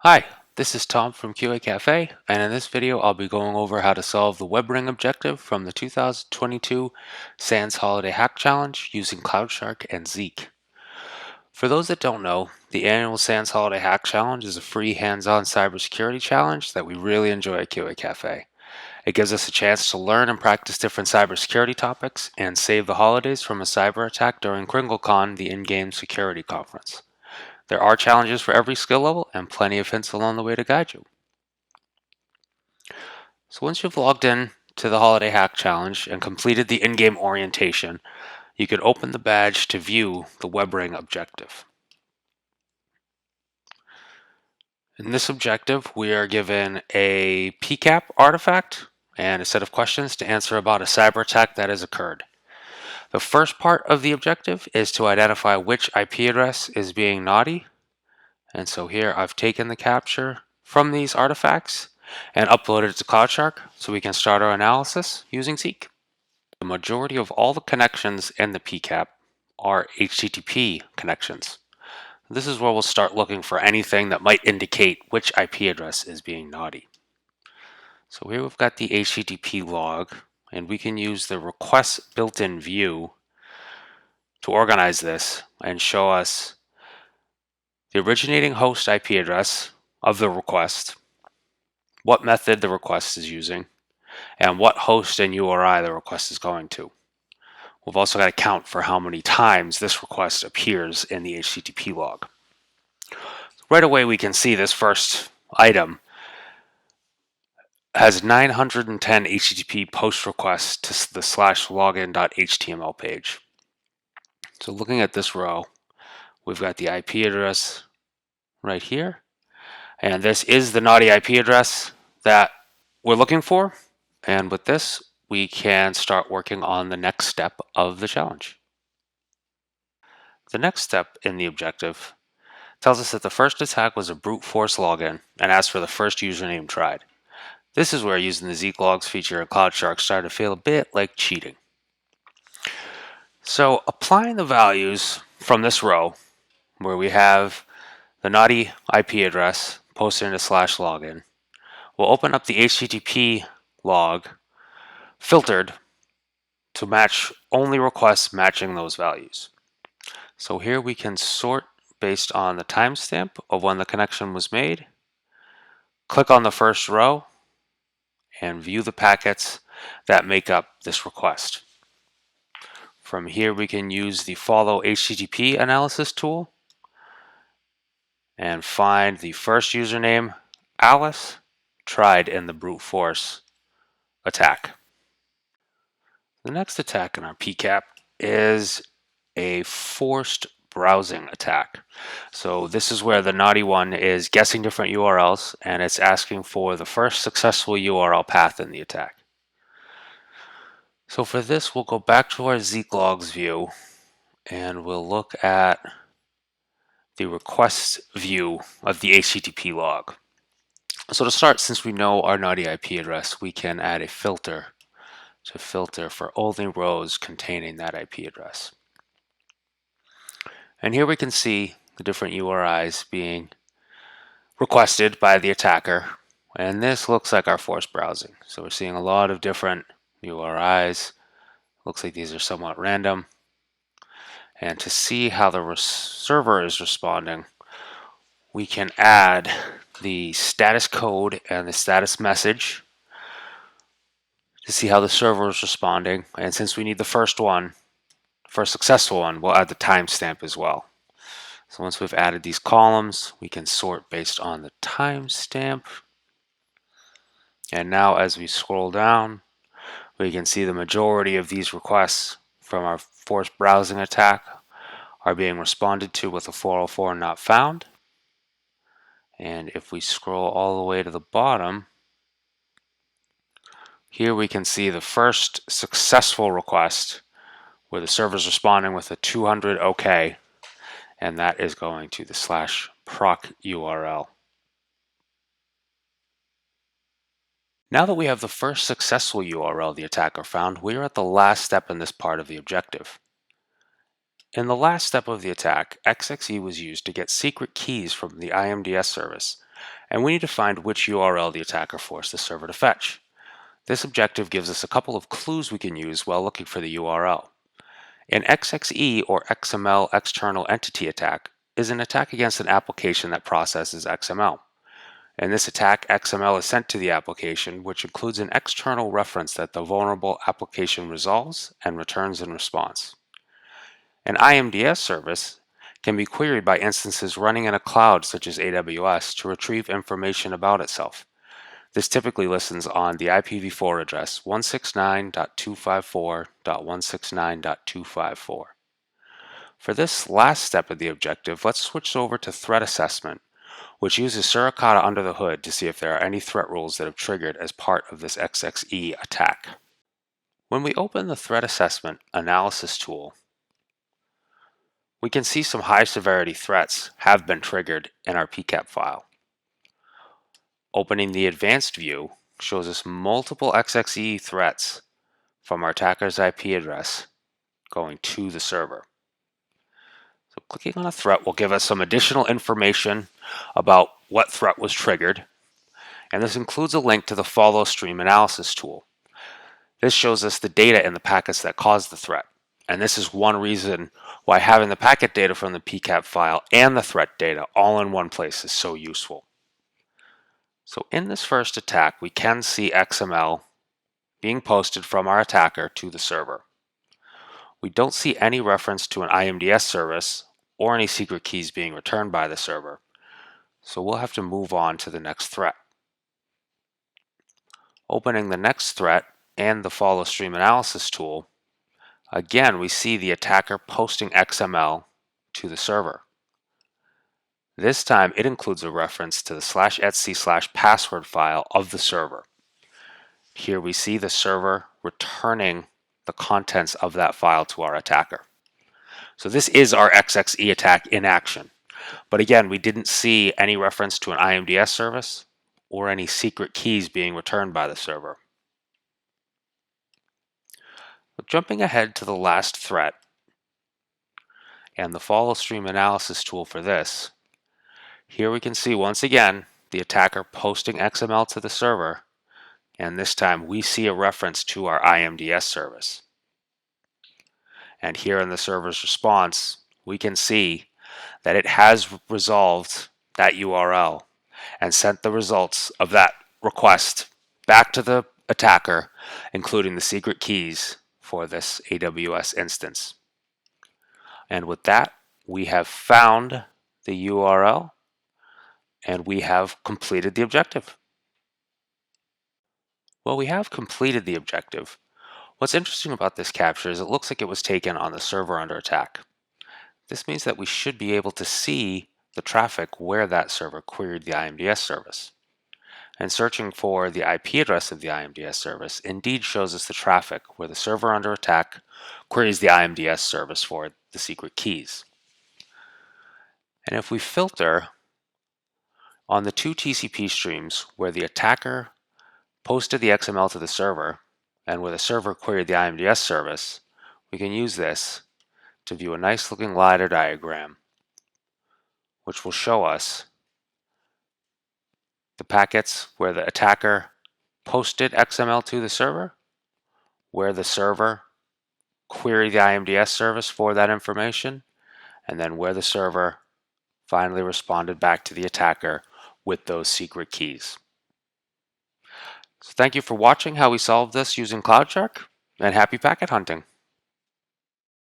Hi, this is Tom from QA Cafe, and in this video I'll be going over how to solve the web ring objective from the 2022 SANS Holiday Hack Challenge using CloudShark and Zeek. For those that don't know, the annual SANS Holiday Hack Challenge is a free hands-on cybersecurity challenge that we really enjoy at QA Cafe. It gives us a chance to learn and practice different cybersecurity topics and save the holidays from a cyber attack during KringleCon, the in-game security conference. There are challenges for every skill level and plenty of hints along the way to guide you. So once you've logged in to the Holiday Hack Challenge and completed the in-game orientation, you can open the badge to view the web ring objective. In this objective, we are given a PCAP artifact and a set of questions to answer about a cyber attack that has occurred. The first part of the objective is to identify which IP address is being naughty. And so here I've taken the capture from these artifacts and uploaded it to CloudShark so we can start our analysis using Zeek. The majority of all the connections in the PCAP are HTTP connections. This is where we'll start looking for anything that might indicate which IP address is being naughty. So here we've got the HTTP log, and we can use the request built-in view to organize this and show us the originating host IP address of the request, what method the request is using, and what host and URI the request is going to. We've also got to count for how many times this request appears in the HTTP log. Right away we can see this first item has 910 HTTP post requests to the /login.html page. So looking at this row, we've got the IP address right here, and this is the naughty IP address that we're looking for. And with this, we can start working on the next step of the challenge. The next step in the objective tells us that the first attack was a brute force login and asks for the first username tried. This is where using the Zeek logs feature in CloudShark started to feel a bit like cheating. So applying the values from this row, where we have the naughty IP address posted into /login, we'll open up the HTTP log filtered to match only requests matching those values. So here we can sort based on the timestamp of when the connection was made, click on the first row, and view the packets that make up this request. From here we can use the follow HTTP analysis tool and find the first username, Alice, tried in the brute force attack. The next attack in our PCAP is a forced browsing attack. So this is where the naughty one is guessing different URLs and it's asking for the first successful URL path in the attack. So for this, we'll go back to our Zeek logs view and we'll look at the request view of the HTTP log. So to start, since we know our naughty IP address, we can add a filter to filter for only rows containing that IP address. And here we can see the different URIs being requested by the attacker. And this looks like our forced browsing. So we're seeing a lot of different URIs. Looks like these are somewhat random. And to see how the server is responding, we can add the status code and the status message to see how the server is responding. And since we need the first one, first successful one, we'll add the timestamp as well. So once we've added these columns, we can sort based on the timestamp. And now as we scroll down, we can see the majority of these requests from our forced browsing attack are being responded to with a 404 not found. And if we scroll all the way to the bottom, here we can see the first successful request where the server is responding with a 200 OK, and that is going to the /proc URL. Now that we have the first successful URL the attacker found, we are at the last step in this part of the objective. In the last step of the attack, XXE was used to get secret keys from the IMDS service and we need to find which URL the attacker forced the server to fetch. This objective gives us a couple of clues we can use while looking for the URL. An XXE or XML external entity attack is an attack against an application that processes XML. In this attack, XML is sent to the application, which includes an external reference that the vulnerable application resolves and returns in response. An IMDS service can be queried by instances running in a cloud such as AWS to retrieve information about itself. This typically listens on the IPv4 address 169.254.169.254. For this last step of the objective, let's switch over to threat assessment, which uses Suricata under the hood to see if there are any threat rules that have triggered as part of this XXE attack. When we open the threat assessment analysis tool, we can see some high severity threats have been triggered in our PCAP file. Opening the advanced view shows us multiple XXE threats from our attacker's IP address going to the server. So clicking on a threat will give us some additional information about what threat was triggered, and this includes a link to the follow stream analysis tool. This shows us the data in the packets that caused the threat, and this is one reason why having the packet data from the PCAP file and the threat data all in one place is so useful. So in this first attack, we can see XML being posted from our attacker to the server. We don't see any reference to an IMDS service or any secret keys being returned by the server, so we'll have to move on to the next threat. Opening the next threat and the follow stream analysis tool, again we see the attacker posting XML to the server. This time it includes a reference to the /etc/password file of the server. Here we see the server returning the contents of that file to our attacker. So this is our XXE attack in action. But again, we didn't see any reference to an IMDS service or any secret keys being returned by the server. But jumping ahead to the last threat and the follow stream analysis tool for this, here we can see once again the attacker posting XML to the server, and this time we see a reference to our IMDS service. And here in the server's response, we can see that it has resolved that URL and sent the results of that request back to the attacker, including the secret keys for this AWS instance. And with that, we have found the URL and we have completed the objective. Well, we have completed the objective. What's interesting about this capture is it looks like it was taken on the server under attack. This means that we should be able to see the traffic where that server queried the IMDS service. And searching for the IP address of the IMDS service indeed shows us the traffic where the server under attack queries the IMDS service for the secret keys. And if we filter on the two TCP streams where the attacker posted the XML to the server and where the server queried the IMDS service, we can use this to view a nice looking ladder diagram which will show us the packets where the attacker posted XML to the server, where the server queried the IMDS service for that information, and then where the server finally responded back to the attacker with those secret keys. So thank you for watching how we solved this using CloudShark, and happy packet hunting.